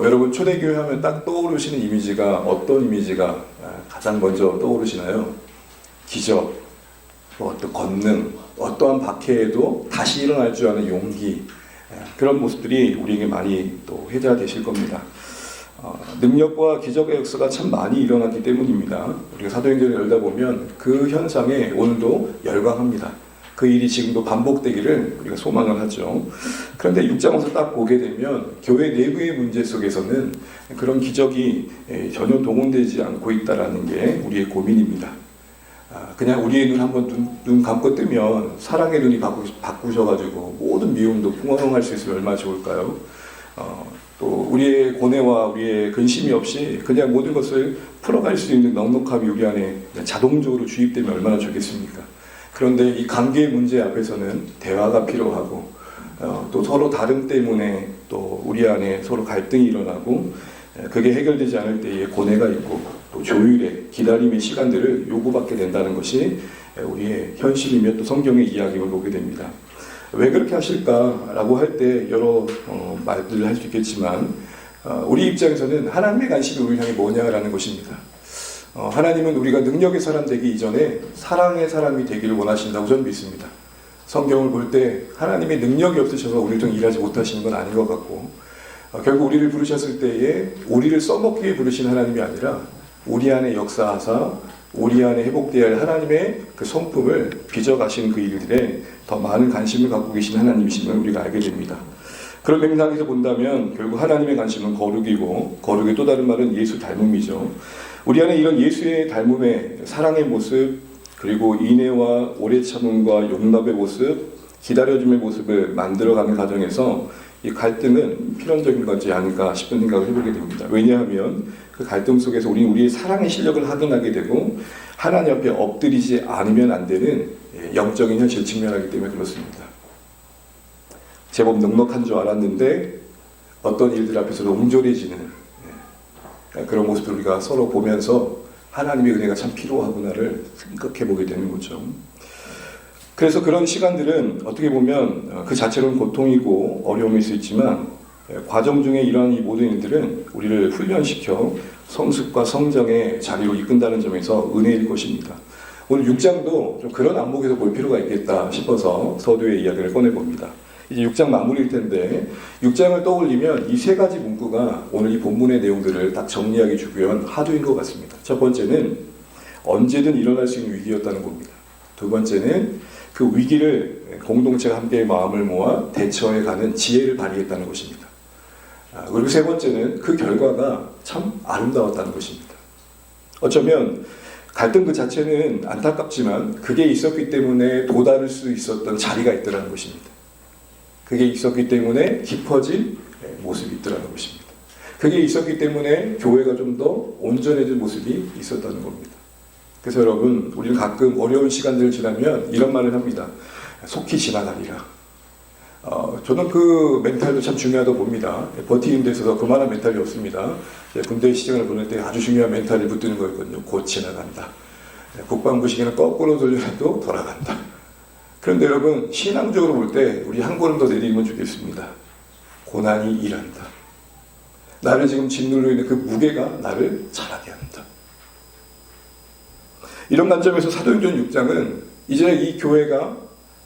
여러분 초대교회 하면 딱 떠오르시는 이미지가 어떤 이미지가 가장 먼저 떠오르시나요? 기적, 어떤 권능, 어떠한 박해에도 다시 일어날 줄 아는 용기, 그런 모습들이 우리에게 많이 또 회자되실 겁니다. 능력과 기적의 역사가 참 많이 일어났기 때문입니다. 우리가 사도행전을 열다 보면 그 현상에 오늘도 열광합니다. 그 일이 지금도 반복되기를 우리가 소망을 하죠. 그런데 6장에서 딱 보게 되면 교회 내부의 문제 속에서는 그런 기적이 전혀 동원되지 않고 있다는 게 우리의 고민입니다. 그냥 우리의 눈 한번 눈 감고 뜨면 사랑의 눈이 바꾸셔가지고 모든 미움도 풍성할 수 있으면 얼마나 좋을까요? 또 우리의 고뇌와 우리의 근심이 없이 그냥 모든 것을 풀어갈 수 있는 넉넉함이 우리 안에 자동적으로 주입되면 얼마나 좋겠습니까? 그런데 이 관계의 문제 앞에서는 대화가 필요하고 또 서로 다름 때문에 또 우리 안에 서로 갈등이 일어나고 그게 해결되지 않을 때에 고뇌가 있고 또 조율의 기다림의 시간들을 요구받게 된다는 것이 우리의 현실이며 또 성경의 이야기를 보게 됩니다. 왜 그렇게 하실까라고 할 때 여러 말들을 할 수 있겠지만 우리 입장에서는 하나님의 관심이 우리 향해 뭐냐라는 것입니다. 하나님은 우리가 능력의 사람 되기 이전에 사랑의 사람이 되기를 원하신다고 저는 믿습니다. 성경을 볼 때 하나님의 능력이 없으셔서 우리를 좀 일하지 못하시는 건 아닌 것 같고 결국 우리를 부르셨을 때에 우리를 써먹기 위해 부르신 하나님이 아니라 우리 안에 역사하사 우리 안에 회복되어야 할 하나님의 그 성품을 빚어가시는 그 일들에 더 많은 관심을 갖고 계신 하나님이심을 우리가 알게 됩니다. 그런 맥락에서 본다면 결국 하나님의 관심은 거룩이고 거룩의 또 다른 말은 예수 닮음이죠. 우리 안에 이런 예수의 닮음의 사랑의 모습 그리고 인애와 오래 참음과 용납의 모습 기다려줌의 모습을 만들어가는 과정에서 이 갈등은 필연적인 것이 아닐까 싶은 생각을 해보게 됩니다. 왜냐하면 그 갈등 속에서 우리는 우리의 사랑의 실력을 확인하게 되고 하나님 앞에 엎드리지 않으면 안 되는 영적인 현실을 직면하기 때문에 그렇습니다. 제법 넉넉한 줄 알았는데 어떤 일들 앞에서도 옹졸해지는 그런 모습을 우리가 서로 보면서 하나님의 은혜가 참 필요하구나를 생각해보게 되는 거죠. 그래서 그런 시간들은 어떻게 보면 그 자체로는 고통이고 어려움일 수 있지만 과정 중에 이러한 이 모든 일들은 우리를 훈련시켜 성숙과 성장의 자리로 이끈다는 점에서 은혜일 것입니다. 오늘 6장도 좀 그런 안목에서 볼 필요가 있겠다 싶어서 서두의 이야기를 꺼내봅니다. 이제 6장 마무리일 텐데 6장을 떠올리면 이 세 가지 문구가 오늘 이 본문의 내용들을 딱 정리하기 주요한 하도인 것 같습니다. 첫 번째는 언제든 일어날 수 있는 위기였다는 겁니다. 두 번째는 그 위기를 공동체가 함께 마음을 모아 대처해가는 지혜를 발휘했다는 것입니다. 그리고 세 번째는 그 결과가 참 아름다웠다는 것입니다. 어쩌면 갈등 그 자체는 안타깝지만 그게 있었기 때문에 도달할 수 있었던 자리가 있더라는 것입니다. 그게 있었기 때문에 깊어진 모습이 있더라는 것입니다. 그게 있었기 때문에 교회가 좀 더 온전해진 모습이 있었다는 겁니다. 그래서 여러분, 우리는 가끔 어려운 시간들을 지나면 이런 말을 합니다. 속히 지나가리라. 저는 그 멘탈도 참 중요하다고 봅니다. 버티는 데 있어서 그만한 멘탈이 없습니다. 군대 시즌을 보낼 때 아주 중요한 멘탈이 붙드는 거였거든요. 곧 지나간다. 국방부 시계는 거꾸로 돌려도 돌아간다. 그런데 여러분, 신앙적으로 볼 때 우리 한 걸음 더 내리면 좋겠습니다. 고난이 일한다. 나를 지금 짓눌러 있는 그 무게가 나를 자라게 한다. 이런 관점에서 사도행전 6장은 이제 이 교회가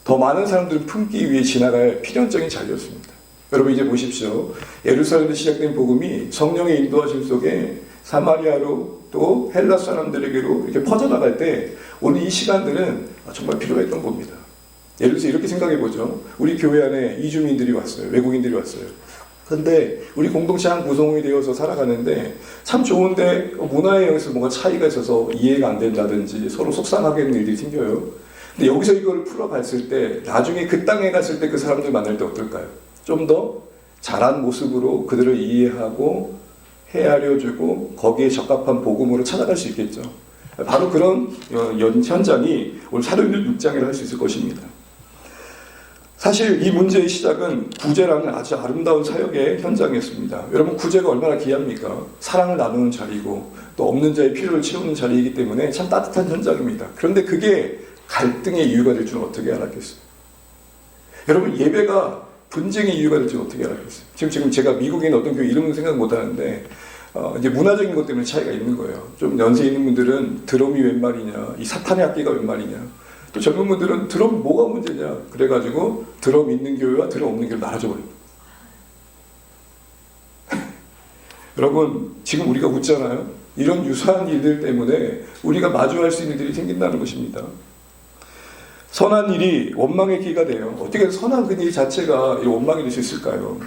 더 많은 사람들을 품기 위해 지나갈 필연적인 자리였습니다. 여러분 이제 보십시오. 예루살렘에서 시작된 복음이 성령의 인도하심 속에 사마리아로 또 헬라 사람들에게로 이렇게 퍼져나갈 때 오늘 이 시간들은 정말 필요했던 겁니다. 예를 들어서 이렇게 생각해 보죠. 우리 교회 안에 이주민들이 왔어요. 외국인들이 왔어요. 근데 우리 공동체 한 구성이 되어서 살아가는데 참 좋은데 문화에 의해서 뭔가 차이가 있어서 이해가 안 된다든지 서로 속상하게 하는 일들이 생겨요. 근데 여기서 이걸 풀어갔을 때 나중에 그 땅에 갔을 때 그 사람들 만날 때 어떨까요? 좀 더 잘한 모습으로 그들을 이해하고 헤아려주고 거기에 적합한 복음으로 찾아갈 수 있겠죠. 바로 그런 현장이 오늘 사도행전 6장이라 할 수 있을 것입니다. 사실 이 문제의 시작은 구제라는 아주 아름다운 사역의 현장이었습니다. 여러분 구제가 얼마나 귀합니까? 사랑을 나누는 자리고 또 없는 자의 필요를 채우는 자리이기 때문에 참 따뜻한 현장입니다. 그런데 그게 갈등의 이유가 될 줄은 어떻게 알았겠어요? 여러분 예배가 분쟁의 이유가 될지 어떻게 알겠어요? 지금 제가 미국에 있는 어떤 교회 이름은 생각 못 하는데, 이제 문화적인 것 때문에 차이가 있는 거예요. 좀 연세 있는 분들은 드럼이 웬 말이냐, 이 사탄의 악기가 웬 말이냐. 또 젊은 분들은 드럼 뭐가 문제냐. 그래가지고 드럼 있는 교회와 드럼 없는 교회를 나눠줘버려요. 여러분, 지금 우리가 웃잖아요. 이런 유사한 일들 때문에 우리가 마주할 수 있는 일이 생긴다는 것입니다. 선한 일이 원망의 기가 돼요. 어떻게 선한 그 일 자체가 원망이 될 수 있을까요?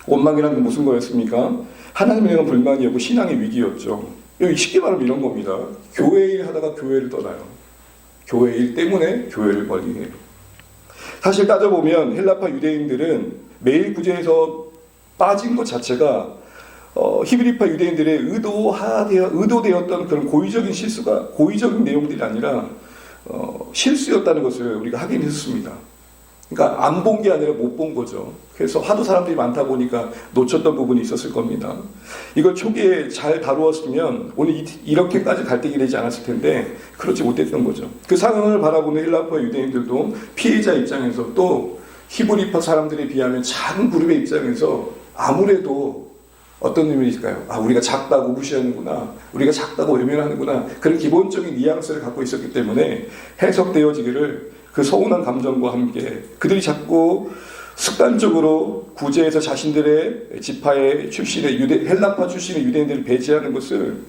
원망이란 게 무슨 거였습니까? 하나님에 대한 불만이었고 신앙의 위기였죠. 여기 쉽게 말하면 이런 겁니다. 교회 일 하다가 교회를 떠나요. 교회 일 때문에 교회를 멀리 해요. 사실 따져보면 헬라파 유대인들은 매일 구제에서 빠진 것 자체가 히브리파 유대인들의 의도되었던 그런 고의적인 내용들이 아니라 실수였다는 것을 우리가 확인했습니다. 그러니까 안 본 게 아니라 못 본 거죠. 그래서 하도 사람들이 많다 보니까 놓쳤던 부분이 있었을 겁니다. 이걸 초기에 잘 다루었으면 오늘 이렇게까지 갈등이 되지 않았을 텐데 그렇지 못했던 거죠. 그 상황을 바라보는 헬라파 유대인들도 피해자 입장에서 또 히브리파 사람들에 비하면 작은 그룹의 입장에서 아무래도 어떤 의미일까요? 우리가 작다고 무시하는구나. 우리가 작다고 외면하는구나. 그런 기본적인 뉘앙스를 갖고 있었기 때문에 해석되어지기를 그 서운한 감정과 함께 그들이 자꾸 습관적으로 구제해서 자신들의 지파의 출신의 헬라파 출신의 유대인들을 배제하는 것을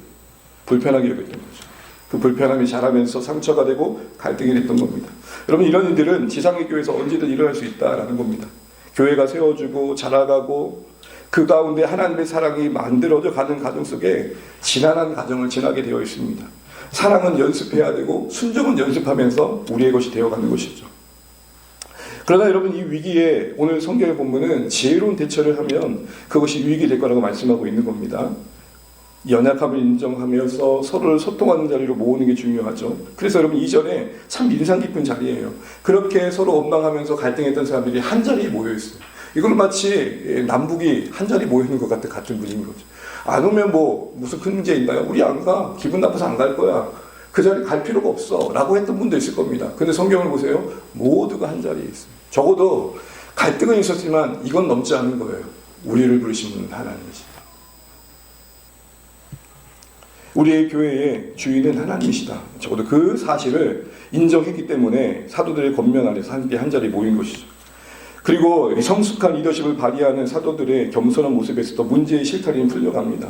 불편하게 여겼던 거죠. 그 불편함이 자라면서 상처가 되고 갈등이 됐던 겁니다. 여러분, 이런 일들은 지상의 교회에서 언제든 일어날 수 있다라는 겁니다. 교회가 세워지고 자라가고 그 가운데 하나님의 사랑이 만들어져 가는 과정 속에 지난한 과정을 지나게 되어 있습니다. 사랑은 연습해야 되고 순종은 연습하면서 우리의 것이 되어가는 것이죠. 그러나 여러분, 이 위기에 오늘 성경의 본문은 지혜로운 대처를 하면 그것이 유익이 될 거라고 말씀하고 있는 겁니다. 연약함을 인정하면서 서로를 소통하는 자리로 모으는 게 중요하죠. 그래서 여러분, 이전에 참 인상 깊은 자리예요. 그렇게 서로 원망하면서 갈등했던 사람들이 한 자리에 모여 있어요. 이건 마치 남북이 한 자리에 모여 있는 것 같은 분위기인 거죠. 안 오면 무슨 큰 문제 있나요? 우리 안 가. 기분 나빠서 안 갈 거야. 그 자리 갈 필요가 없어. 라고 했던 분도 있을 겁니다. 근데 성경을 보세요. 모두가 한 자리에 있어요. 적어도 갈등은 있었지만 이건 넘지 않은 거예요. 우리를 부르신 하나님이시다. 우리의 교회의 주인은 하나님이시다. 적어도 그 사실을 인정했기 때문에 사도들의 권면 아래서 함께 한 자리에 모인 것이죠. 그리고 성숙한 리더십을 발휘하는 사도들의 겸손한 모습에서도 문제의 실타래는 풀려갑니다.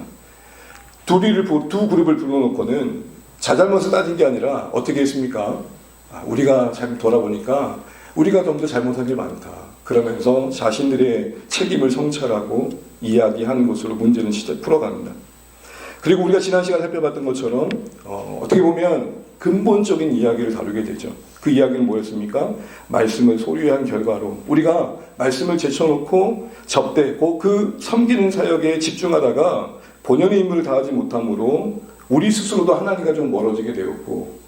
두 그룹을 불러놓고는 자잘못을 따진 게 아니라 어떻게 했습니까? 우리가 잘 돌아보니까 우리가 좀 더 잘못한 게 많다. 그러면서 자신들의 책임을 성찰하고 이야기하는 것으로 문제는 풀어갑니다. 그리고 우리가 지난 시간에 살펴봤던 것처럼 어떻게 보면 근본적인 이야기를 다루게 되죠. 그 이야기는 뭐였습니까? 말씀을 소유한 결과로 우리가 말씀을 제쳐놓고 접대고 그 섬기는 사역에 집중하다가 본연의 임무를 다하지 못함으로 우리 스스로도 하나님과 좀 멀어지게 되었고,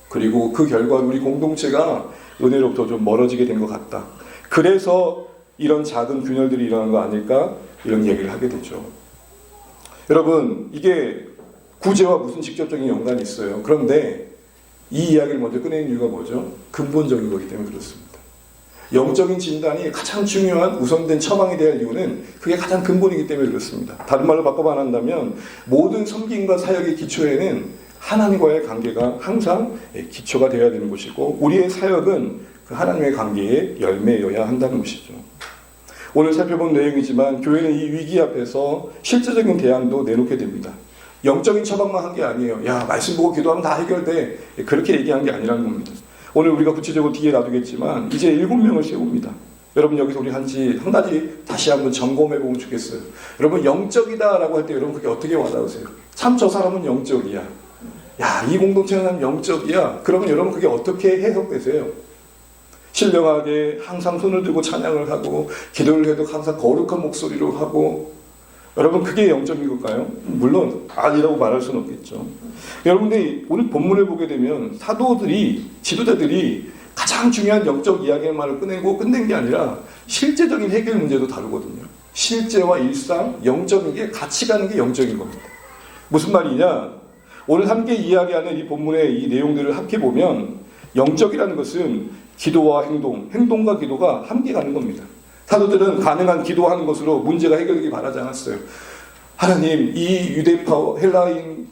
그리고 그 결과로 우리 공동체가 은혜로부터 좀 멀어지게 된 것 같다. 그래서 이런 작은 균열들이 일어난 거 아닐까? 이런 얘기를 하게 되죠. 여러분, 이게 구제와 무슨 직접적인 연관이 있어요. 그런데 이 이야기를 먼저 꺼내는 이유가 뭐죠? 근본적인 거기 때문에 그렇습니다. 영적인 진단이 가장 중요한 우선된 처방이 될 이유는 그게 가장 근본이기 때문에 그렇습니다. 다른 말로 바꿔 말한다면 모든 섬김과 사역의 기초에는 하나님과의 관계가 항상 기초가 되어야 되는 것이고, 우리의 사역은 그 하나님의 관계에 열매여야 한다는 것이죠. 오늘 살펴본 내용이지만 교회는 이 위기 앞에서 실제적인 대안도 내놓게 됩니다. 영적인 처방만 한 게 아니에요. 야, 말씀 보고 기도하면 다 해결돼. 그렇게 얘기한 게 아니라는 겁니다. 오늘 우리가 구체적으로 뒤에 놔두겠지만 이제 7명을 세웁니다. 여러분, 여기서 우리 한 가지 다시 한번 점검해 보면 좋겠어요. 여러분, 영적이다라고 할 때 여러분 그게 어떻게 와닿으세요? 참 저 사람은 영적이야. 야, 이 공동체는 영적이야. 그러면 여러분 그게 어떻게 해석되세요? 신령하게 항상 손을 들고 찬양을 하고 기도를 해도 항상 거룩한 목소리로 하고, 여러분 그게 영적인 걸까요? 물론 아니라고 말할 수는 없겠죠. 여러분들이 오늘 본문을 보게 되면 사도들이, 지도자들이 가장 중요한 영적 이야기만을 끝낸 게 아니라 실제적인 해결 문제도 다루거든요. 실제와 일상, 영적인 게 같이 가는 게 영적인 겁니다. 무슨 말이냐? 오늘 함께 이야기하는 이 본문의 이 내용들을 함께 보면 영적이라는 것은 기도와 행동과 기도가 함께 가는 겁니다. 사도들은 가능한 기도하는 것으로 문제가 해결되기 바라지 않았어요. 하나님, 이 유대파와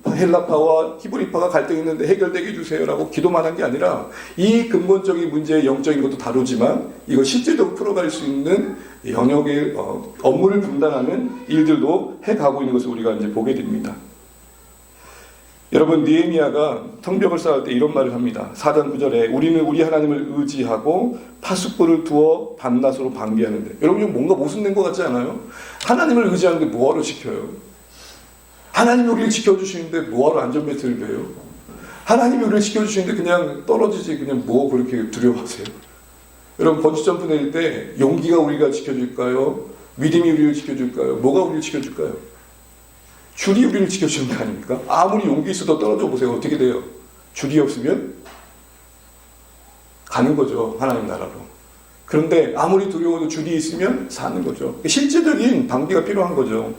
헬라파와 히브리파가 갈등이 있는데 해결되게 해주세요라고 기도만 한 게 아니라 이 근본적인 문제의 영적인 것도 다루지만 이거 실제적으로 풀어갈 수 있는 영역의 업무를 분담하는 일들도 해가고 있는 것을 우리가 이제 보게 됩니다. 여러분, 느헤미야가 성벽을 쌓을 때 이런 말을 합니다. 4장 9절에 우리는 우리 하나님을 의지하고 파수꾼을 두어 밤낮으로 방비하는데, 여러분 이거 뭔가 모순된 것 같지 않아요? 하나님을 의지하는데 뭐하러 지켜요? 하나님이 우리를 지켜주시는데 뭐하러 안전벨트를 매요? 하나님이 우리를 지켜주시는데 그냥 떨어지지 그냥 뭐 그렇게 두려워하세요? 여러분, 번지점프 내릴 때 용기가 우리가 지켜줄까요? 믿음이 우리를 지켜줄까요? 뭐가 우리를 지켜줄까요? 줄이 우리를 지켜주는 거 아닙니까? 아무리 용기 있어도 떨어져 보세요. 어떻게 돼요? 줄이 없으면 가는 거죠. 하나님 나라로. 그런데 아무리 두려워도 줄이 있으면 사는 거죠. 실제적인 방비가 필요한 거죠.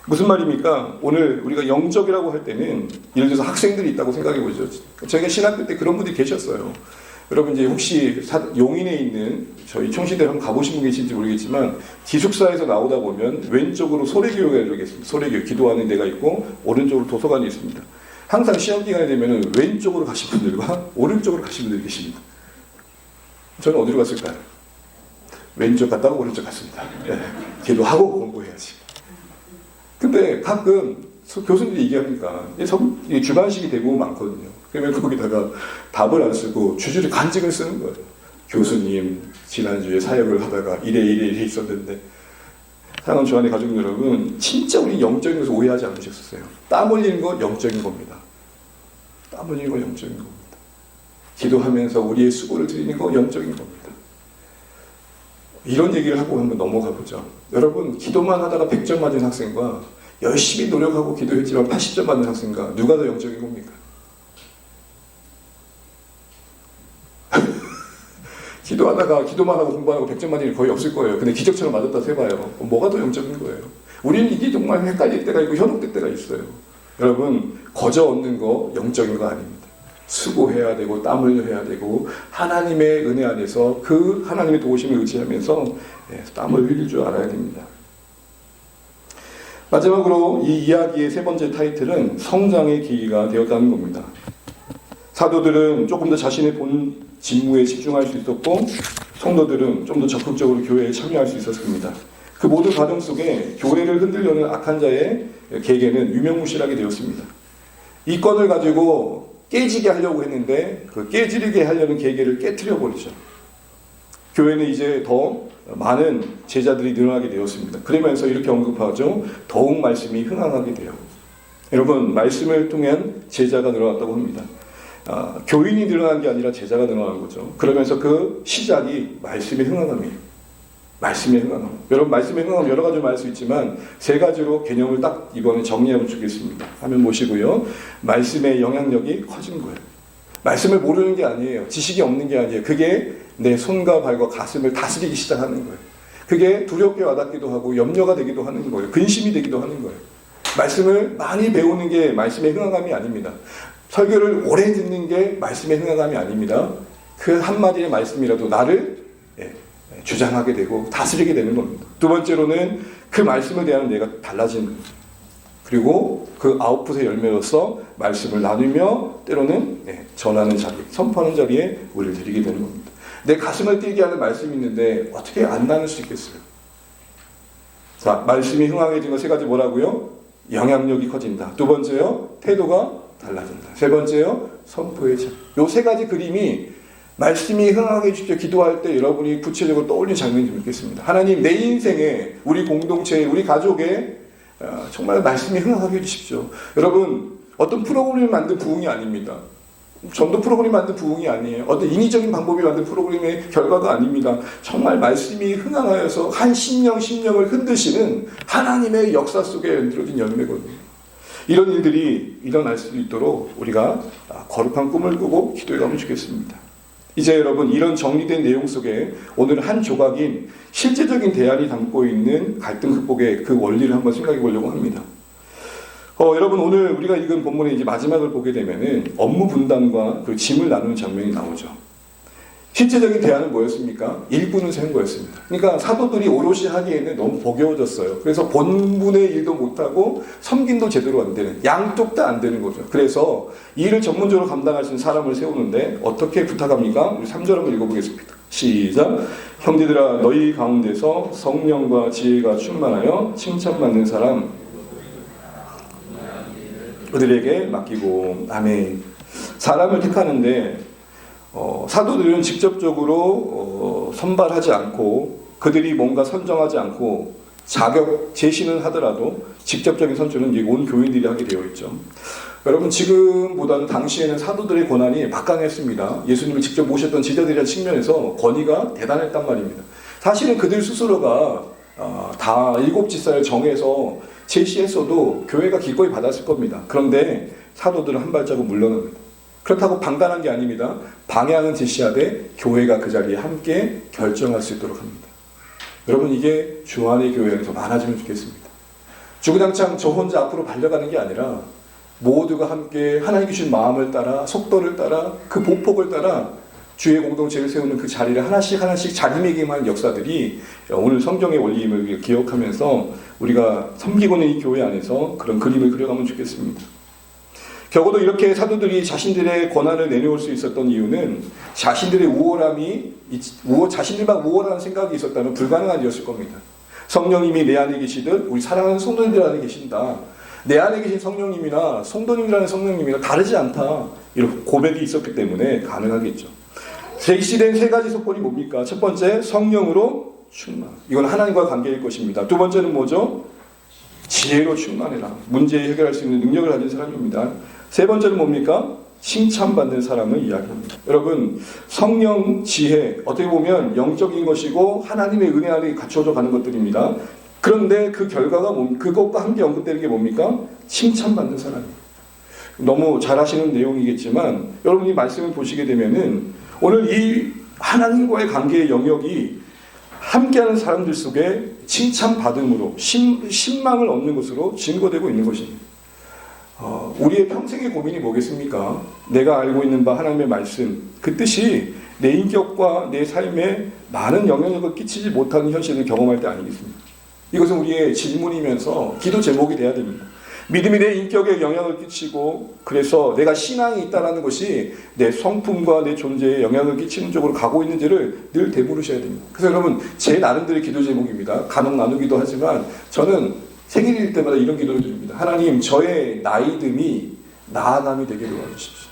무슨 말입니까? 오늘 우리가 영적이라고 할 때는 예를 들어서 학생들이 있다고 생각해 보죠. 저희가 신학교 때 그런 분들이 계셨어요. 여러분 이제 혹시 용인에 있는 저희 총시대 한번 가보신 분 계신지 모르겠지만 기숙사에서 나오다 보면 왼쪽으로 소래교회가 이렇게 있습니다. 소래교회 기도하는 데가 있고 오른쪽으로 도서관이 있습니다. 항상 시험 기간이 되면 왼쪽으로 가신 분들과 오른쪽으로 가신 분들이 계십니다. 저는 어디로 갔을까요? 왼쪽 갔다가 오른쪽 갔습니다. 네. 기도하고 공부해야지. 근데 가끔 교수님들이 얘기하니까 주관식이 대부분 많거든요. 그러면 거기다가 답을 안 쓰고 주저리 간증을 쓰는 거예요. 교수님, 지난주에 사역을 하다가 이래 있었는데. 사랑하는 주안의 가족 여러분, 진짜 우리 영적인 것을 오해하지 않으셨어요. 땀 흘리는 건 영적인 겁니다. 땀 흘리는 건 영적인 겁니다. 기도하면서 우리의 수고를 드리는 건 영적인 겁니다. 이런 얘기를 하고 한번 넘어가 보죠. 여러분, 기도만 하다가 100점 맞은 학생과 열심히 노력하고 기도했지만 80점 맞는 학생과 누가 더 영적인 겁니까? 기도만 하고 공부하고 100점 맞은 일 거의 없을 거예요. 근데 기적처럼 맞았다 해봐요. 뭐가 더 영적인 거예요? 우리는 이게 정말 헷갈릴 때가 있고 현혹될 때가 있어요. 여러분, 거저 얻는 거 영적인 거 아닙니다. 수고해야 되고 땀 흘려야 되고 하나님의 은혜 안에서 그 하나님의 도우심을 의지하면서 땀을 흘릴 줄 알아야 됩니다. 마지막으로 이 이야기의 세 번째 타이틀은 성장의 계기가 되었다는 겁니다. 사도들은 조금 더 자신의 본 직무에 집중할 수 있었고 성도들은 좀 더 적극적으로 교회에 참여할 수 있었습니다. 그 모든 과정 속에 교회를 흔들려는 악한 자의 계계는 유명무실하게 되었습니다. 이 건을 가지고 깨지게 하려고 했는데 그 깨지게 하려는 계계를 깨트려 버리죠. 교회는 이제 더 많은 제자들이 늘어나게 되었습니다. 그러면서 이렇게 언급하죠. 더욱 말씀이 흥황하게 돼요. 여러분, 말씀을 통한 제자가 늘어났다고 합니다. 교인이 늘어난 게 아니라 제자가 늘어난 거죠. 그러면서 그 시작이 말씀의 흥황함이에요. 말씀의 흥황함. 여러분, 말씀의 흥황함 여러 가지로 말할 수 있지만 세 가지로 개념을 딱 이번에 정리하면 좋겠습니다. 화면 보시고요. 말씀의 영향력이 커진 거예요. 말씀을 모르는 게 아니에요. 지식이 없는 게 아니에요. 그게 내 손과 발과 가슴을 다스리기 시작하는 거예요. 그게 두렵게 와닿기도 하고 염려가 되기도 하는 거예요. 근심이 되기도 하는 거예요. 말씀을 많이 배우는 게 말씀의 흥황함이 아닙니다. 설교를 오래 듣는 게 말씀의 흥황함이 아닙니다. 그 한마디의 말씀이라도 나를 주장하게 되고 다스리게 되는 겁니다. 두 번째로는 그 말씀에 대한 내가 달라지는 겁니다. 그리고 그 아웃풋의 열매로서 말씀을 나누며 때로는 전하는 자리, 선포하는 자리에 우리를 드리게 되는 겁니다. 내 가슴을 뛰게 하는 말씀이 있는데 어떻게 안 나눌 수 있겠어요? 자, 말씀이 흥황해진 거 세 가지 뭐라고요? 영향력이 커진다. 두 번째요, 태도가 달라진다. 세 번째요, 선포의 자리. 요 세 가지 그림이 말씀이 흥황해 주십시오. 기도할 때 여러분이 구체적으로 떠올리는 장면이 좀 있겠습니다. 하나님, 내 인생에, 우리 공동체에, 우리 가족에 정말 말씀이 흥황하게 해주십시오. 여러분, 어떤 프로그램을 만든 부흥이 아닙니다. 전도 프로그램이 만든 부흥이 아니에요. 어떤 인위적인 방법이 만든 프로그램의 결과가 아닙니다. 정말 말씀이 흥황하여서 한 심령을 흔드시는 하나님의 역사 속에 연들어진 열매거든요. 이런 일들이 일어날 수 있도록 우리가 거룩한 꿈을 꾸고 기도해 가면 좋겠습니다. 이제 여러분, 이런 정리된 내용 속에 오늘 한 조각인 실제적인 대안이 담고 있는 갈등 극복의 그 원리를 한번 생각해 보려고 합니다. 여러분, 오늘 우리가 읽은 본문의 이제 마지막을 보게 되면은 업무 분담과 그 짐을 나누는 장면이 나오죠. 실제적인 대안은 뭐였습니까? 일꾼을 세운 거였습니다. 그러니까 사도들이 오롯이 하기에는 너무 버거워졌어요. 그래서 본분의 일도 못하고 섬김도 제대로 안 되는, 양쪽 다 안 되는 거죠. 그래서 이 일을 전문적으로 감당할 수 있는 사람을 세우는데 어떻게 부탁합니까? 우리 3절 한번 읽어보겠습니다. 시작. 형제들아 너희 가운데서 성령과 지혜가 충만하여 칭찬받는 사람 그들에게 맡기고. 아멘. 사람을 택하는데 사도들은 직접적으로 선발하지 않고 그들이 뭔가 선정하지 않고 자격 제시는 하더라도 직접적인 선출은 온 교인들이 하게 되어 있죠. 여러분 지금보다는 당시에는 사도들의 권한이 막강했습니다. 예수님을 직접 모셨던 제자들이라는 측면에서 권위가 대단했단 말입니다. 사실은 그들 스스로가 다 7지사를 정해서 제시했어도 교회가 기꺼이 받았을 겁니다. 그런데 사도들은 한 발자국 물러납니다. 그렇다고 방관한 게 아닙니다. 방향은 제시하되 교회가 그 자리에 함께 결정할 수 있도록 합니다. 여러분 이게 주 안의 교회에서 많아지면 좋겠습니다. 주구장창 저 혼자 앞으로 달려가는 게 아니라 모두가 함께 하나님 주신 마음을 따라 속도를 따라 그 보폭을 따라 주의 공동체를 세우는 그 자리를 하나씩 하나씩 자리매김하는 역사들이 오늘 성경의 원리임을 기억하면서 우리가 섬기고 있는 이 교회 안에서 그런 그림을 그려가면 좋겠습니다. 적어도 이렇게 사도들이 자신들의 권한을 내놓을 수 있었던 이유는 자신들의 자신들만 우월한 생각이 있었다면 불가능한 일이었을 겁니다. 성령님이 내 안에 계시듯 우리 사랑하는 성도님들 안에 계신다. 내 안에 계신 성령님이나 성도님이라는 성령님이나 다르지 않다. 이런 고백이 있었기 때문에 가능하겠죠. 제시된 3가지 속건이 뭡니까? 첫 번째, 성령으로 충만. 이건 하나님과 관계일 것입니다. 두 번째는 뭐죠? 지혜로 충만해라. 문제 해결할 수 있는 능력을 가진 사람입니다. 세 번째는 뭡니까? 칭찬받는 사람을 이야기합니다. 여러분 성령, 지혜 어떻게 보면 영적인 것이고 하나님의 은혜 안에 갖춰져 가는 것들입니다. 그런데 그 결과가 그것과 함께 언급되는 게 뭡니까? 칭찬받는 사람이에요. 너무 잘 아시는 내용이겠지만 여러분이 말씀을 보시게 되면은 오늘 이 하나님과의 관계의 영역이 함께하는 사람들 속에 칭찬받음으로 신망을 얻는 것으로 증거되고 있는 것입니다. 우리의 평생의 고민이 뭐겠습니까? 내가 알고 있는 바 하나님의 말씀, 그 뜻이 내 인격과 내 삶에 많은 영향력을 끼치지 못하는 현실을 경험할 때 아니겠습니까? 이것은 우리의 질문이면서 기도 제목이 돼야 됩니다. 믿음이 내 인격에 영향을 끼치고 그래서 내가 신앙이 있다는 것이 내 성품과 내 존재에 영향을 끼치는 쪽으로 가고 있는지를 늘 되물으셔야 됩니다. 그래서 여러분 제 나름대로의 기도 제목입니다. 간혹 나누기도 하지만 저는 생일일 때마다 이런 기도를 드립니다. 하나님 저의 나이듦이 나아감이 되게 도와주십시오.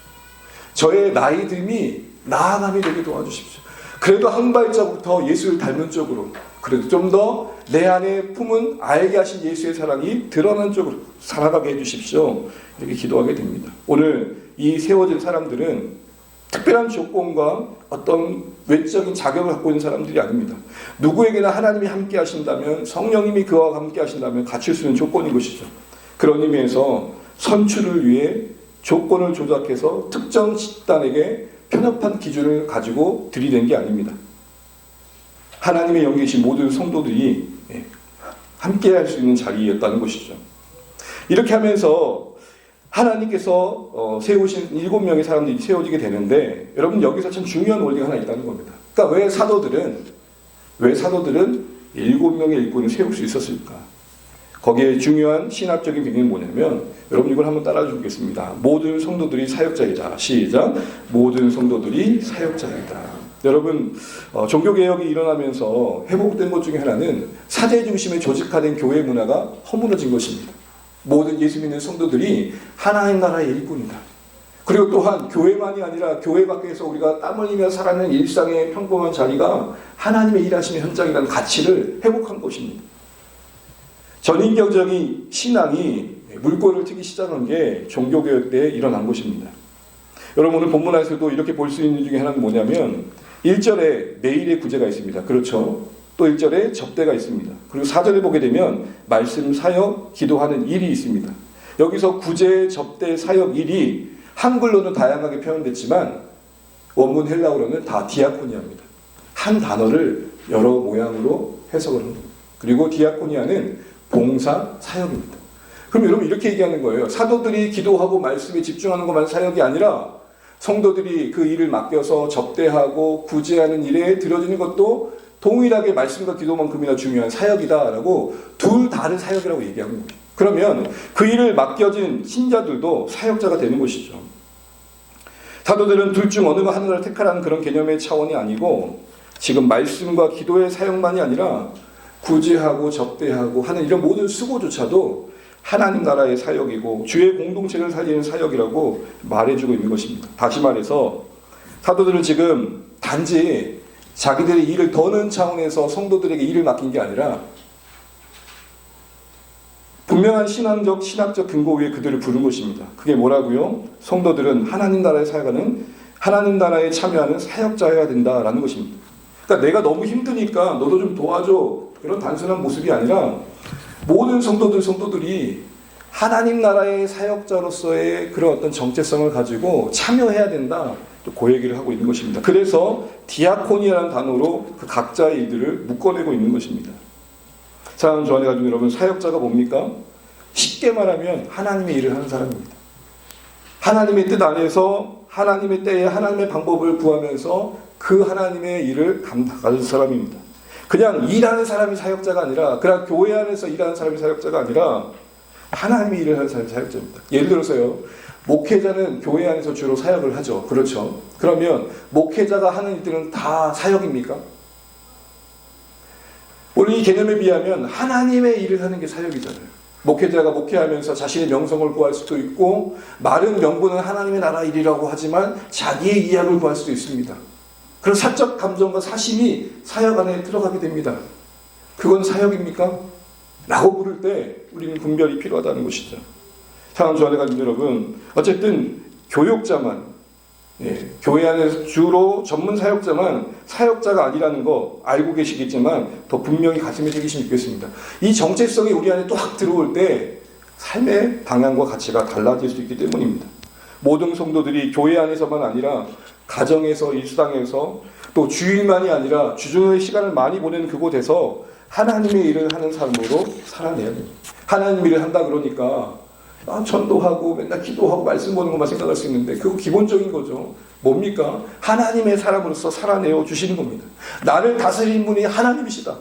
저의 나이듦이 나아감이 되게 도와주십시오. 그래도 한 발자국 더 예수를 닮은 쪽으로 그래도 좀 더 내 안에 품은 알게 하신 예수의 사랑이 드러난 쪽으로 살아가게 해주십시오. 이렇게 기도하게 됩니다. 오늘 이 세워진 사람들은 특별한 조건과 어떤 외적인 자격을 갖고 있는 사람들이 아닙니다. 누구에게나 하나님이 함께 하신다면 성령님이 그와 함께 하신다면 갖출 수 있는 조건인 것이죠. 그런 의미에서 선출을 위해 조건을 조작해서 특정 집단에게 편협한 기준을 가지고 들이댄 게 아닙니다. 하나님의 영에 계신 모든 성도들이 함께 할 수 있는 자리였다는 것이죠. 이렇게 하면서 하나님께서 세우신 7명의 사람들이 세워지게 되는데 여러분 여기서 참 중요한 원리가 하나 있다는 겁니다. 그러니까 왜 사도들은 7명의 일꾼을 세울 수 있었을까? 거기에 중요한 신학적인 배경이 뭐냐면 여러분 이걸 한번 따라해 주겠습니다. 모든 성도들이 사역자이다. 시작. 모든 성도들이 사역자이다. 여러분 종교개혁이 일어나면서 회복된 것 중에 하나는 사제 중심의 조직화된 교회 문화가 허물어진 것입니다. 모든 예수 믿는 성도들이 하나님 나라의 일꾼이다. 그리고 또한 교회만이 아니라 교회 밖에서 우리가 땀 흘리며 살아가는 일상의 평범한 자리가 하나님의 일하시는 현장이라는 가치를 회복한 것입니다. 전인격적인 신앙이 물꼬를 트기 시작한 게 종교개혁 때 일어난 것입니다. 여러분 오늘 본문에서도 이렇게 볼 수 있는 중에 하나는 뭐냐면 1절에 내일의 구제가 있습니다. 그렇죠? 또 1절에 접대가 있습니다. 그리고 4절에 보게 되면 말씀, 사역, 기도하는 일이 있습니다. 여기서 구제, 접대, 사역, 일이 한글로는 다양하게 표현됐지만 원문 헬라어로는 다 디아코니아입니다. 한 단어를 여러 모양으로 해석을 합니다. 그리고 디아코니아는 봉사, 사역입니다. 그럼 여러분 이렇게 얘기하는 거예요. 사도들이 기도하고 말씀에 집중하는 것만 사역이 아니라 성도들이 그 일을 맡겨서 접대하고 구제하는 일에 들어주는 것도 동일하게 말씀과 기도만큼이나 중요한 사역이다라고 둘 다른 사역이라고 얘기하는 거예요. 그러면 그 일을 맡겨진 신자들도 사역자가 되는 것이죠. 사도들은 둘 중 어느 하나를 택하라는 그런 개념의 차원이 아니고 지금 말씀과 기도의 사역만이 아니라 구제하고 접대하고 하는 이런 모든 수고조차도 하나님 나라의 사역이고 주의 공동체를 살리는 사역이라고 말해주고 있는 것입니다. 다시 말해서 사도들은 지금 단지 자기들의 일을 더는 차원에서 성도들에게 일을 맡긴 게 아니라 분명한 신학적 근거 위에 그들을 부른 것입니다. 그게 뭐라고요? 성도들은 하나님 나라에 사역하는, 하나님 나라에 참여하는 사역자여야 된다라는 것입니다. 그러니까 내가 너무 힘드니까 너도 좀 도와줘, 그런 단순한 모습이 아니라 모든 성도들이 하나님 나라의 사역자로서의 그런 어떤 정체성을 가지고 참여해야 된다, 그 얘기를 하고 있는 것입니다. 그래서 디아코니아라는 단어로 그 각자의 일들을 묶어내고 있는 것입니다. 사랑하는 주안의 가족 여러분, 사역자가 뭡니까? 쉽게 말하면 하나님의 일을 하는 사람입니다. 하나님의 뜻 안에서 하나님의 때에 하나님의 방법을 구하면서 그 하나님의 일을 감당하는 사람입니다. 그냥 일하는 사람이 사역자가 아니라, 그냥 교회 안에서 일하는 사람이 사역자가 아니라 하나님의 일을 하는 사람이 사역자입니다. 예를 들어서요, 목회자는 교회 안에서 주로 사역을 하죠. 그렇죠? 그러면 목회자가 하는 일들은 다 사역입니까? 우리 이 개념에 비하면 하나님의 일을 하는 게 사역이잖아요. 목회자가 목회하면서 자신의 명성을 구할 수도 있고, 말은 명분은 하나님의 나라 일이라고 하지만 자기의 이익을 구할 수도 있습니다. 그런 사적 감정과 사심이 사역 안에 들어가게 됩니다. 그건 사역입니까? 라고 부를 때 우리는 분별이 필요하다는 것이죠. 사랑하는 주안의 가족 여러분, 어쨌든 교육자만, 교회 안에서 주로 전문 사역자만 사역자가 아니라는 거 알고 계시겠지만 더 분명히 가슴에 새기시면 좋겠습니다. 이 정체성이 우리 안에 또 확 들어올 때 삶의 방향과 가치가 달라질 수 있기 때문입니다. 모든 성도들이 교회 안에서만 아니라 가정에서, 일상에서, 또 주일만이 아니라 주중의 시간을 많이 보내는 그곳에서 하나님의 일을 하는 삶으로 살아내야 됩니다. 하나님 일을 한다 그러니까 전도하고 맨날 기도하고 말씀 보는 것만 생각할 수 있는데 그거 기본적인 거죠. 뭡니까? 하나님의 사람으로서 살아내어 주시는 겁니다. 나를 다스리는 분이 하나님이시다.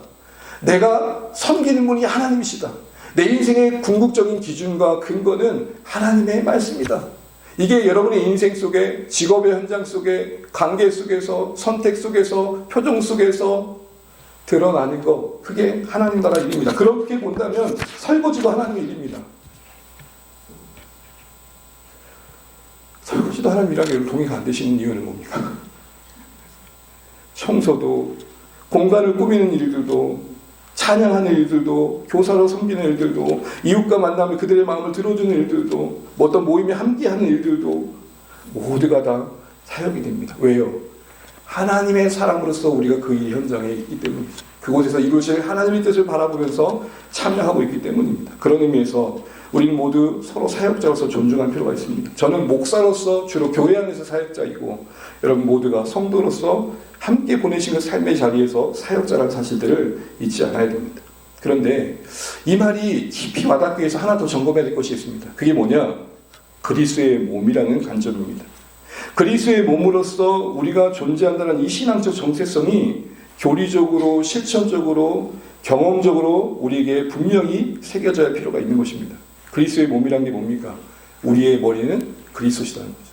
내가 섬기는 분이 하나님이시다. 내 인생의 궁극적인 기준과 근거는 하나님의 말씀이다. 이게 여러분의 인생 속에, 직업의 현장 속에, 관계 속에서, 선택 속에서, 표정 속에서 드러나는 거, 그게 하나님 나라 일입니다. 그렇게 본다면 설거지도 하나님의 일입니다. 설거지도 하나님 일하기로 동의가 안 되시는 이유는 뭡니까? 청소도, 공간을 꾸미는 일들도, 찬양하는 일들도, 교사로 섬기는 일들도, 이웃과 만나면 그들의 마음을 들어주는 일들도, 어떤 모임에 함께하는 일들도 모두가 다 사역이 됩니다. 왜요? 하나님의 사람으로서 우리가 그 일 현장에 있기 때문입니다. 그곳에서 이루어질 하나님의 뜻을 바라보면서 참여하고 있기 때문입니다. 그런 의미에서 우리는 모두 서로 사역자로서 존중할 필요가 있습니다. 저는 목사로서 주로 교회 안에서 사역자이고, 여러분 모두가 성도로서 함께 보내시는 삶의 자리에서 사역자라는 사실들을 잊지 않아야 됩니다. 그런데 이 말이 깊이 와닿기 위해서 하나 더 점검해야 될 것이 있습니다. 그게 뭐냐? 그리스도의 몸이라는 관점입니다. 그리스도의 몸으로서 우리가 존재한다는 이 신앙적 정체성이 교리적으로, 실천적으로, 경험적으로 우리에게 분명히 새겨져야 할 필요가 있는 것입니다. 그리스도의 몸이란 게 뭡니까? 우리의 머리는 그리스도시다는 거죠.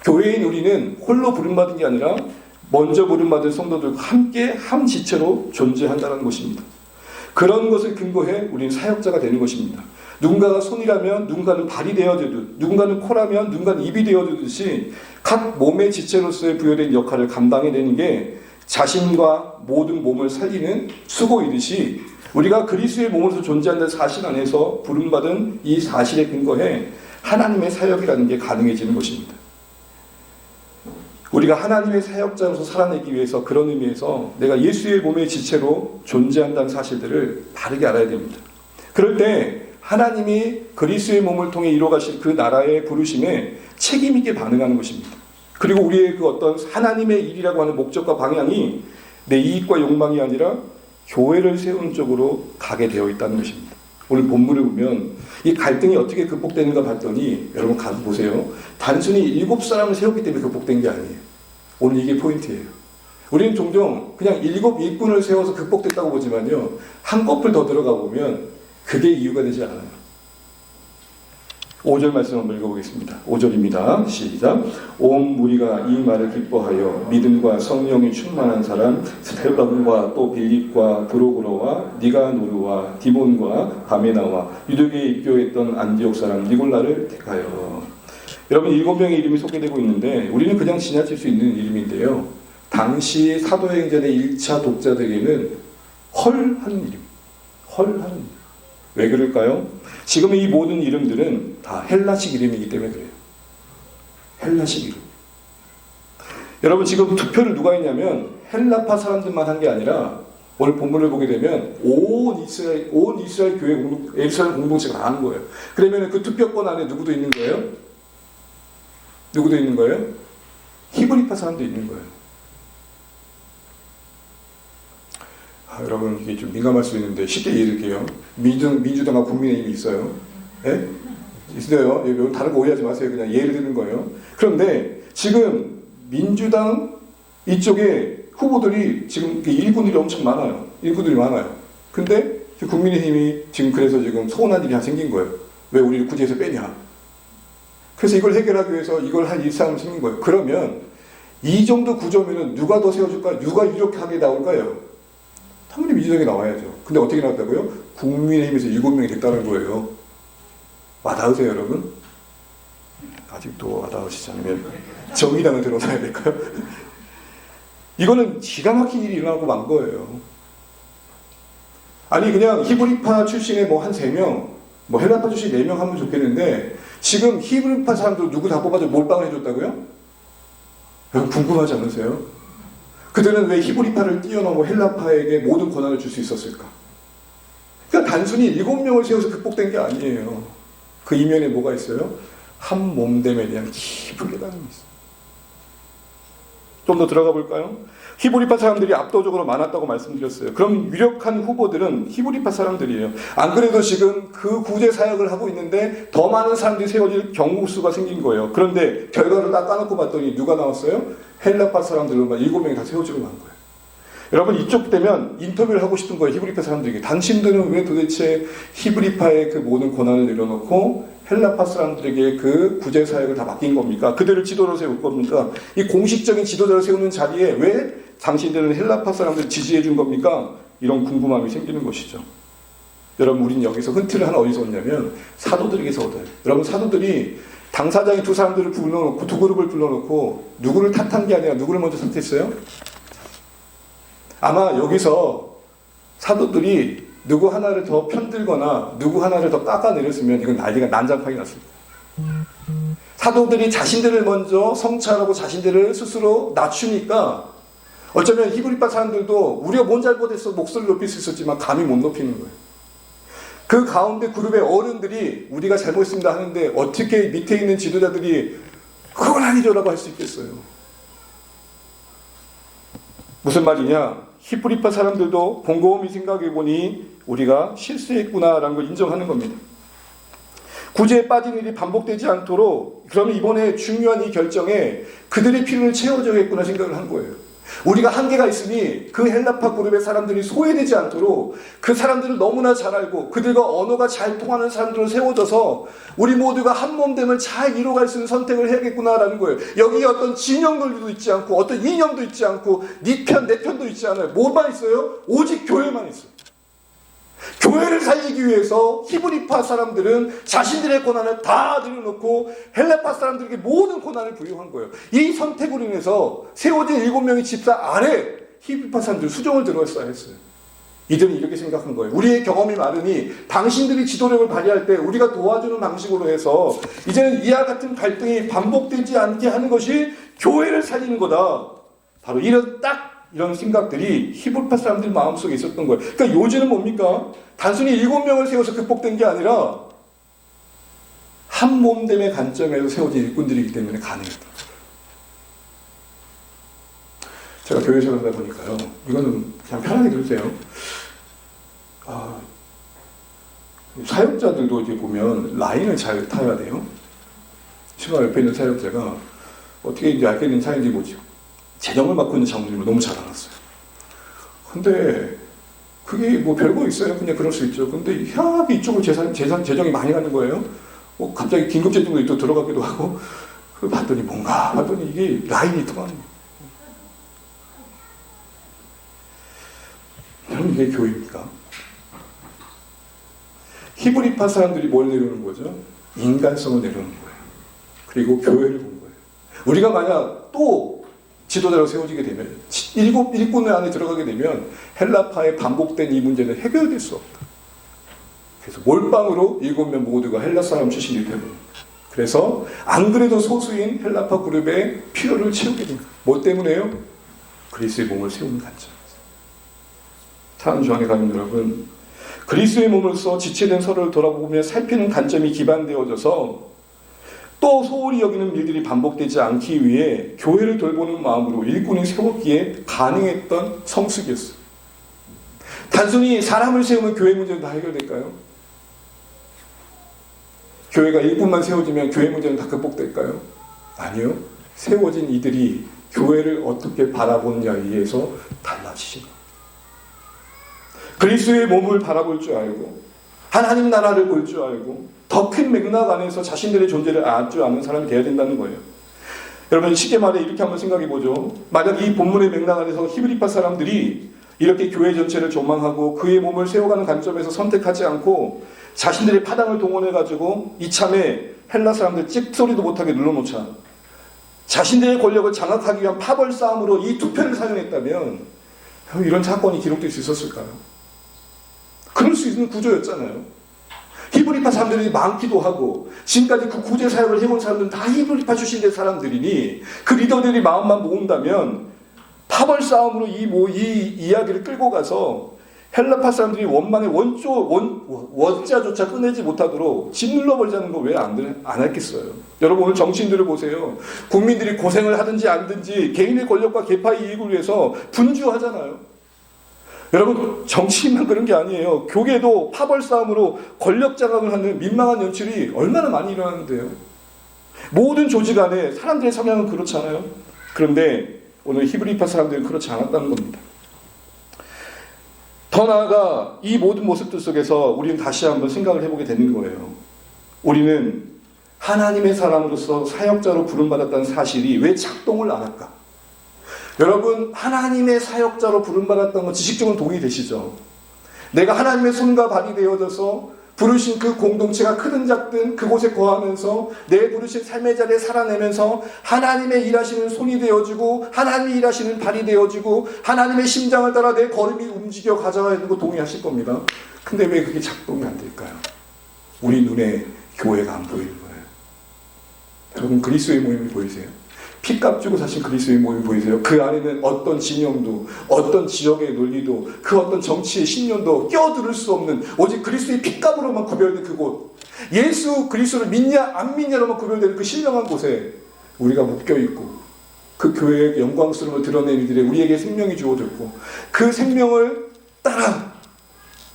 교회인 우리는 홀로 부름받은 게 아니라 먼저 부름받은 성도들과 함께 한 지체로 존재한다는 것입니다. 그런 것을 근거해 우리는 사역자가 되는 것입니다. 누군가가 손이라면 누군가는 발이 되어주듯, 누군가는 코라면 누군가는 입이 되어주듯이 각 몸의 지체로서의 부여된 역할을 감당해내는 게 자신과 모든 몸을 살리는 수고이듯이, 우리가 그리스도의 몸으로서 존재한다는 사실 안에서 부름받은 이 사실에 근거해 하나님의 사역이라는 게 가능해지는 것입니다. 우리가 하나님의 사역자로서 살아내기 위해서, 그런 의미에서 내가 예수의 몸의 지체로 존재한다는 사실들을 바르게 알아야 됩니다. 그럴 때 하나님이 그리스도의 몸을 통해 이루어가실 그 나라의 부르심에 책임 있게 반응하는 것입니다. 그리고 우리의 그 어떤 하나님의 일이라고 하는 목적과 방향이 내 이익과 욕망이 아니라 교회를 세우는 쪽으로 가게 되어 있다는 것입니다. 오늘 본문을 보면 이 갈등이 어떻게 극복되는가 봤더니 여러분 가서 보세요. 단순히 7사람을 세웠기 때문에 극복된 게 아니에요. 오늘 이게 포인트예요. 우리는 종종 그냥 7 일꾼을 세워서 극복됐다고 보지만요. 한 거풀 더 들어가 보면 그게 이유가 되지 않아요. 5절 말씀 한번 읽어보겠습니다. 5절입니다. 시작. 온 무리가 이 말을 기뻐하여 믿음과 성령이 충만한 사람 스테반과 또 빌립과 브로그로와 니가노르와 디몬과 바메나와 유대교에 입교했던 안디옥 사람 니골라를 택하여. 여러분 7명의 이름이 소개되고 있는데 우리는 그냥 지나칠 수 있는 이름인데요. 당시 사도행전의 1차 독자들에게는 헐하는 이름. 헐하는 이름. 왜 그럴까요? 지금 이 모든 이름들은 다 헬라식 이름이기 때문에 그래요. 헬라식 이름. 여러분 지금 투표를 누가 했냐면 헬라파 사람들만 한 게 아니라 오늘 본문을 보게 되면 온 이스라엘 교회 이스라엘 공동체가 다 하는 거예요. 그러면 그 투표권 안에 누구도 있는 거예요? 누구도 있는 거예요? 히브리파 사람도 있는 거예요. 여러분 이게 좀 민감할 수 있는데 쉽게 이해드릴게요. 민주당과 국민의힘이 있어요. 예? 있어요. 다른 거 오해하지 마세요. 그냥 예를 드는 거예요. 그런데 지금 민주당 이쪽에 후보들이 지금 일꾼들이 엄청 많아요. 일꾼들이 많아요. 근데 국민의힘이 지금 그래서 지금 서운한 일이 생긴 거예요. 왜 우리를 구제해서 빼냐. 그래서 이걸 해결하기 위해서 이걸 할 일상이 생긴 거예요. 그러면 이 정도 구조면은 누가 더 세워줄까? 누가 유력하게 나올까요? 당연히 민주당이 나와야죠. 근데 어떻게 나왔다고요? 국민의힘에서 7명이 됐다는 거예요. 와닿으세요, 여러분? 아직도 와닿으시지 않으면 정의당을 들어놔야 될까요? 이거는 기가 막힌 일이 일어나고 만 거예요. 아니 그냥 히브리파 출신의 뭐 한 3명, 뭐 헬라파 출신 4명 하면 좋겠는데 지금 히브리파 사람들 누구 다 뽑아서 몰빵을 해줬다고요? 여러분 궁금하지 않으세요? 그들은 왜 히브리파를 뛰어넘어 헬라파에게 모든 권한을 줄 수 있었을까? 그러니까 단순히 7명을 세워서 극복된 게 아니에요. 그 이면에 뭐가 있어요? 한 몸됨에 대한 깊은 깨달음이 있어요. 좀 더 들어가 볼까요? 히브리파 사람들이 압도적으로 많았다고 말씀드렸어요. 그럼 유력한 후보들은 히브리파 사람들이에요. 안 그래도 지금 그 구제 사역을 하고 있는데 더 많은 사람들이 세워질 경우수가 생긴 거예요. 그런데 결과를 딱 까놓고 봤더니 누가 나왔어요? 헬라파 사람들로만 7명이 다 세워지고 만 거예요. 여러분 이쪽 되면 인터뷰를 하고 싶은 거예요. 히브리파 사람들에게. 당신들은 왜 도대체 히브리파의 그 모든 권한을 내려놓고 헬라파 사람들에게 그 구제 사역을 다 맡긴 겁니까? 그들을 지도로 세울 겁니까? 이 공식적인 지도자를 세우는 자리에 왜 당신들은 헬라파 사람들을 지지해 준 겁니까? 이런 궁금함이 생기는 것이죠. 여러분 우리는 여기서 힌트를 하나 어디서 얻냐면 사도들에게서 얻어요. 여러분 사도들이 당사자인 두 사람들을 불러놓고 두 그룹을 불러놓고 누구를 탓한 게 아니라 누구를 먼저 탓했어요? 아마 여기서 사도들이 누구 하나를 더 편들거나 누구 하나를 더 깎아내렸으면 이건 난리가 난장판이 났습니다. 사도들이 자신들을 먼저 성찰하고 자신들을 스스로 낮추니까 어쩌면 히브리파 사람들도 우리가 뭔 잘못했어 목소리를 높일 수 있었지만 감히 못 높이는 거예요. 그 가운데 그룹의 어른들이 우리가 잘못했습니다 하는데 어떻게 밑에 있는 지도자들이 그건 아니죠라고 할 수 있겠어요. 무슨 말이냐? 히브리파 사람들도 곰곰이 생각해보니 우리가 실수했구나라는 걸 인정하는 겁니다. 구제에 빠진 일이 반복되지 않도록 그러면 이번에 중요한 이 결정에 그들의 필요를 채워줘야겠구나 생각을 한 거예요. 우리가 한계가 있으니 그 헬라파 그룹의 사람들이 소외되지 않도록 그 사람들을 너무나 잘 알고 그들과 언어가 잘 통하는 사람들을 세워줘서 우리 모두가 한 몸됨을 잘 이뤄갈 수 있는 선택을 해야겠구나라는 거예요. 여기에 어떤 진영들도 있지 않고 어떤 이념도 있지 않고 네 편, 내 편도 있지 않아요. 뭐만 있어요? 오직 교회만 있어요. 교회를 살리기 위해서 히브리파 사람들은 자신들의 권한을 다 내려놓고 헬라파 사람들에게 모든 권한을 부여한 거예요. 이 선택으로 인해서 세워진 7명의 집사 아래 히브리파 사람들 수종을 들어야 했어요. 이들은 이렇게 생각한 거예요. 우리의 경험이 많으니 당신들이 지도력을 발휘할 때 우리가 도와주는 방식으로 해서 이제는 이와 같은 갈등이 반복되지 않게 하는 것이 교회를 살리는 거다. 바로 이런 생각들이 히브리파 사람들 마음속에 있었던 거예요. 그러니까 요지는 뭡니까? 단순히 7명을 세워서 극복된 게 아니라 한 몸됨의 관점에서 세워진 일꾼들이기 때문에 가능했다. 제가 교회 생활하다 보니까요. 이거는 그냥 편하게 들으세요. 사역자들도 이렇게 보면 라인을 잘 타야 돼요. 신방 옆에 있는 사역자가 어떻게 이제 알게 된 사연인지 뭐지? 재정을 맡고 있는 장로님을 너무 잘 알았어요. 근데 그게 뭐 별거 있어요. 그냥 그럴 수 있죠. 근데 희한하게 이쪽으로 재정이 많이 가는 거예요. 갑자기 긴급재정도 또 들어가기도 하고, 봤더니 뭔가, 봤더니 이게 라인이 통하는 거예요. 여러분, 이게 교회입니까? 히브리파 사람들이 뭘 내려오는 거죠? 인간성을 내려오는 거예요. 그리고 교회를 본 거예요. 우리가 만약 또 지도자로 세워지게 되면, 일꾼의 안에 들어가게 되면 헬라파의 반복된 이 문제는 해결될 수 없다. 그래서 몰빵으로 7명 모두가 헬라 사람 출신이 되고, 그래서 안 그래도 소수인 헬라파 그룹의 필요를 채우게 됩니다. 뭐 때문에요? 그리스도의 몸을 세우는 관점. 사랑하는 주 안에 가는 여러분, 그리스도의 몸으로서 지체된 서로를 돌아보며 살피는 관점이 기반되어져서 또 소홀히 여기는 일들이 반복되지 않기 위해 교회를 돌보는 마음으로 일꾼이 세웠기에 가능했던 성숙이었어요. 단순히 사람을 세우면 교회 문제는 다 해결될까요? 교회가 일꾼만 세워지면 교회 문제는 다 극복될까요? 아니요. 세워진 이들이 교회를 어떻게 바라보느냐에 의해서 달라지신 겁니다. 그리스도의 몸을 바라볼 줄 알고 하나님 나라를 볼 줄 알고 더 큰 맥락 안에서 자신들의 존재를 알 줄 아는 사람이 되어야 된다는 거예요. 여러분, 쉽게 말해 이렇게 한번 생각해 보죠. 만약 이 본문의 맥락 안에서 히브리파 사람들이 이렇게 교회 전체를 조망하고 그의 몸을 세워가는 관점에서 선택하지 않고 자신들의 파당을 동원해가지고 이참에 헬라 사람들 찍소리도 못하게 눌러놓자, 자신들의 권력을 장악하기 위한 파벌 싸움으로 이 투표를 사용했다면 이런 사건이 기록될 수 있었을까요? 그럴 수 있는 구조였잖아요. 히브리파 사람들이 많기도 하고 지금까지 그 구제 사역을 해온 사람들은 다 히브리파 출신의 사람들이니 그 리더들이 마음만 모은다면 파벌 싸움으로 이 이야기를 끌고 가서 헬라파 사람들이 원망의 원자조차 꺼내지 못하도록 짓눌러버리자는 거 왜 안 했겠어요? 여러분, 오늘 정치인들을 보세요. 국민들이 고생을 하든지 안든지 개인의 권력과 계파의 이익을 위해서 분주하잖아요. 여러분, 정치인만 그런 게 아니에요. 교계도 파벌 싸움으로 권력 장악을 하는 민망한 연출이 얼마나 많이 일어나는데요. 모든 조직 안에 사람들의 성향은 그렇잖아요. 그런데 오늘 히브리파 사람들은 그렇지 않았다는 겁니다. 더 나아가 이 모든 모습들 속에서 우리는 다시 한번 생각을 해보게 되는 거예요. 우리는 하나님의 사람으로서 사역자로 부름받았다는 사실이 왜 작동을 안 할까? 여러분, 하나님의 사역자로 부름받았다는 건 지식적으로 동의되시죠? 내가 하나님의 손과 발이 되어져서 부르신 그 공동체가 크든 작든 그곳에 거하면서 내 부르신 삶의 자리에 살아내면서 하나님의 일하시는 손이 되어지고 하나님이 일하시는 발이 되어지고 하나님의 심장을 따라 내 걸음이 움직여 가져가는 거 동의하실 겁니다. 근데 왜 그게 작동이 안 될까요? 우리 눈에 교회가 안 보이는 거예요. 여러분, 그리스도의 모임이 보이세요? 피값 주고 사신 그리스도의 모임 보이세요? 그 안에는 어떤 진영도, 어떤 지역의 논리도, 그 어떤 정치의 신념도 껴들을 수 없는 오직 그리스도의 피값으로만 구별된 그곳, 예수 그리스도를 믿냐 안 믿냐로만 구별되는 그 신령한 곳에 우리가 묶여있고 그 교회의 영광스러움을 드러낸 이들의 우리에게 생명이 주어졌고 그 생명을 따라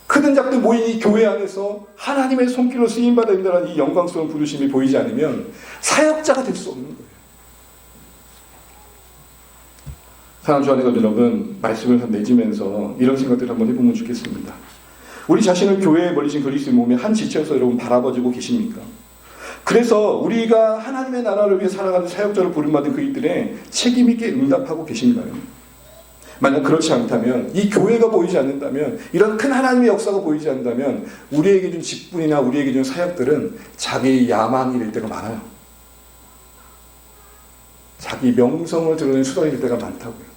크든 작든 모인 이 교회 안에서 하나님의 손길로 쓰임받아야 된다는 이 영광스러운 부르심이 보이지 않으면 사역자가 될 수 없는 거예요. 사랑하는 주 안에 여러분, 말씀을 맺으면서 이런 생각들을 한번 해보면 좋겠습니다. 우리 자신을 교회에 멀리신 그리스도의 몸의 한 지체로서 여러분 바라봐주고 계십니까? 그래서 우리가 하나님의 나라를 위해 살아가는 사역자로 부름받은 그이들의 책임있게 응답하고 계신가요? 만약 그렇지 않다면, 이 교회가 보이지 않는다면, 이런 큰 하나님의 역사가 보이지 않는다면 우리에게 준 직분이나 우리에게 준 사역들은 자기 야망이 될 때가 많아요. 자기 명성을 드러내는 수단이 될 때가 많다고요.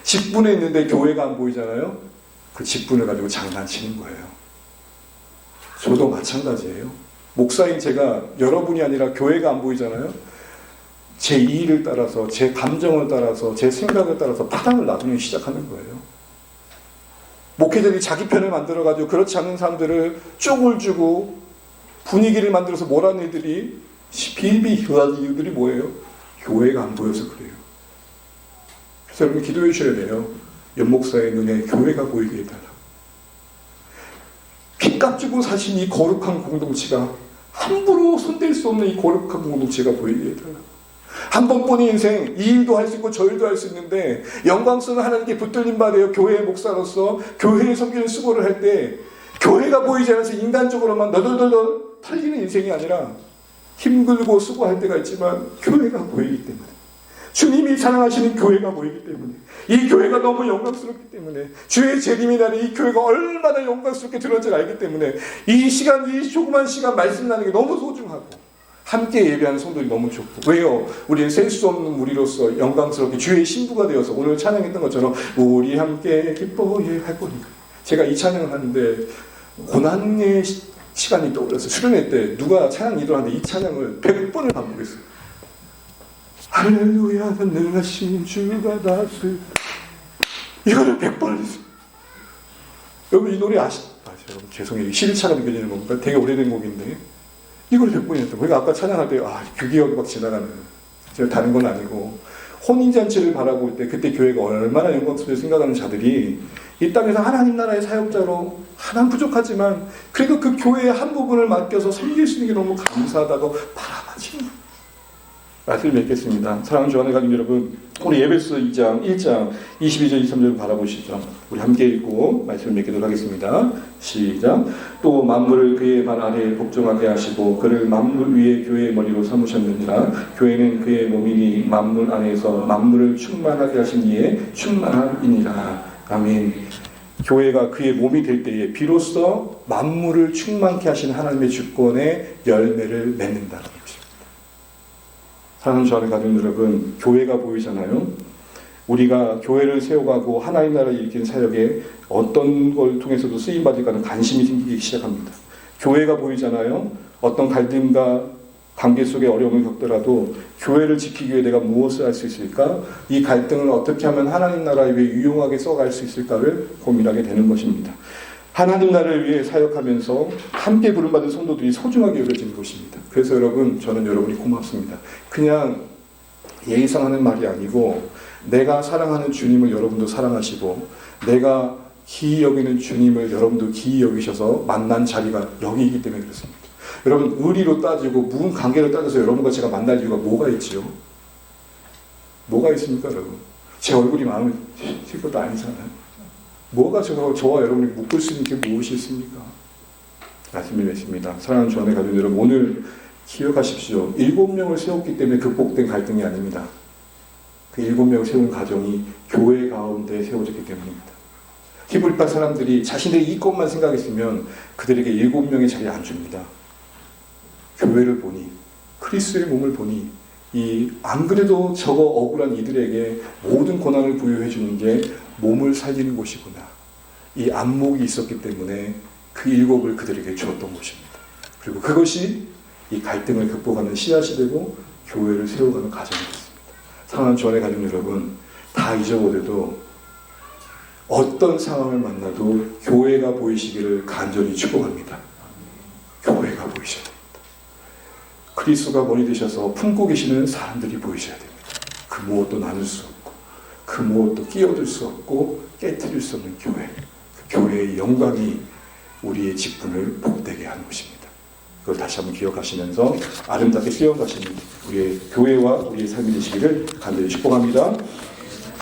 직분에 있는데 교회가 안 보이잖아요. 그 직분을 가지고 장난치는 거예요. 저도 마찬가지예요. 목사인 제가 여러분이 아니라 교회가 안 보이잖아요. 제 이의를 따라서, 제 감정을 따라서, 제 생각을 따라서 파당을 놔두기 시작하는 거예요. 목회자들이 자기 편을 만들어가지고 그렇지 않은 사람들을 쪽을 주고 분위기를 만들어서 몰아낸 일들이 비일비재한 이유들이 뭐예요? 교회가 안 보여서 그래요. 그래서 여러분 기도해 주셔야 돼요. 연목사의 눈에 교회가 보이게 해달라. 죗값 주고 사신 이 거룩한 공동체가 함부로 손댈 수 없는 이 거룩한 공동체가 보이게 해달라. 한 번뿐인 인생, 이 일도 할 수 있고 저 일도 할 수 있는데 영광스러운 하나님께 붙들린 바 되어 교회의 목사로서 교회에 섬기는 수고를 할 때 교회가 보이지 않아서 인간적으로만 너덜너덜 털리는 인생이 아니라 힘들고 수고할 때가 있지만 교회가 보이기 때문에, 주님이 사랑하시는 교회가 보이기 때문에, 이 교회가 너무 영광스럽기 때문에, 주의 재림이 나는 이 교회가 얼마나 영광스럽게 드러날지 알기 때문에 이 시간, 이 조그만 시간 말씀 나누는 게 너무 소중하고 함께 예배하는 성도들이 너무 좋고. 왜요? 우리는 셀 수 없는 무리로서 영광스럽게 주의 신부가 되어서 오늘 찬양했던 것처럼 우리 함께 기뻐해 할 거니까. 제가 이 찬양을 하는데 고난의 시간이 떠올랐어요. 수련회 때 누가 찬양 이도하는데 이 찬양을 100번을 반복했어요. 할렐루야 능하신 주가 다스, 이거를 100번을 했어요. 여러분 이 노래 아시죠? 여러분 죄송해요. 11차가 느껴지는 겁니까? 되게 오래된 곡인데 이걸 100번이 했던 거예요. 우리가 아까 찬양할 때 그 기억이 막 지나가는, 제가 다른 건 아니고 혼인잔치를 바라볼 때 그때 교회가 얼마나 영광스러워 생각하는 자들이 이 땅에서 하나님 나라의 사역자로 하나는 부족하지만 그래도 그 교회의 한 부분을 맡겨서 섬길 수 있는 게 너무 감사하다고 바라봐지는 거예요. 말씀을 맺겠습니다. 사랑하는 주안의 가족 여러분, 우리 에베소 2장 1장 22절 23절 바라보시죠. 우리 함께 읽고 말씀을 맺기도록 하겠습니다. 시작. 또 만물을 그의 발 아래에 복종하게 하시고 그를 만물 위에 교회의 머리로 삼으셨느니라. 교회는 그의 몸이니 만물 안에서 만물을 충만하게 하신 이의 충만함이니라. 아멘. 교회가 그의 몸이 될 때에 비로소 만물을 충만케 하신 하나님의 주권의 열매를 맺는다는 것입니다. 사랑하는 주안의 가족 여러분, 교회가 보이잖아요. 우리가 교회를 세워가고 하나님 나라를 일으킨 사역에 어떤 걸 통해서도 쓰임받을까는 관심이 생기기 시작합니다. 교회가 보이잖아요. 어떤 갈등과 관계 속에 어려움을 겪더라도 교회를 지키기 위해 내가 무엇을 할 수 있을까? 이 갈등을 어떻게 하면 하나님 나라에 위해 유용하게 써갈 수 있을까를 고민하게 되는 것입니다. 하나님 나라를 위해 사역하면서 함께 부름받은 성도들이 소중하게 여겨지는 것입니다. 그래서 여러분, 저는 여러분이 고맙습니다. 그냥 예의상 하는 말이 아니고 내가 사랑하는 주님을 여러분도 사랑하시고 내가 기이 여기는 주님을 여러분도 기이 여기셔서 만난 자리가 여기이기 때문에 그렇습니다. 여러분, 의리로 따지고 무슨 관계를 따져서 여러분과 제가 만날 이유가 뭐가 있지요? 뭐가 있습니까, 여러분? 제 얼굴이 마음에 들 것도 아니잖아요. 뭐가 저와 여러분이 묶을 수 있는 게 무엇이 있습니까? 말씀을 맺습니다. 사랑하는 주안의 가족 여러분, 오늘 기억하십시오. 7명을 세웠기 때문에 극복된 갈등이 아닙니다. 그 7명을 세운 가정이 교회 가운데 세워졌기 때문입니다. 히브리파 사람들이 자신들의 이것만 생각했으면 그들에게 7명의 자리를 안 줍니다. 교회를 보니, 그리스도의 몸을 보니 안 그래도 저거 억울한 이들에게 모든 권한을 부여해 주는 게 몸을 살리는 곳이구나. 이 안목이 있었기 때문에 그 7을 그들에게 주었던 것입니다. 그리고 그것이 이 갈등을 극복하는 씨앗이 되고 교회를 세워가는 과정이 됐습니다. 사랑하는 주안의 가족 여러분, 다 잊어버려도 어떤 상황을 만나도 교회가 보이시기를 간절히 축복합니다. 교회가 보이셔야 됩니다. 그리스도가 머리 되셔서 품고 계시는 사람들이 보이셔야 됩니다. 그 무엇도 나눌 수 없고 그 무엇도 끼어들 수 없고 깨트릴 수 없는 교회, 그 교회의 영광이 우리의 직분을 복되게 하는 것입니다. 그걸 다시 한번 기억하시면서 아름답게 세워가시는 우리의 교회와 우리의 삶이 되시기를 간절히 축복합니다.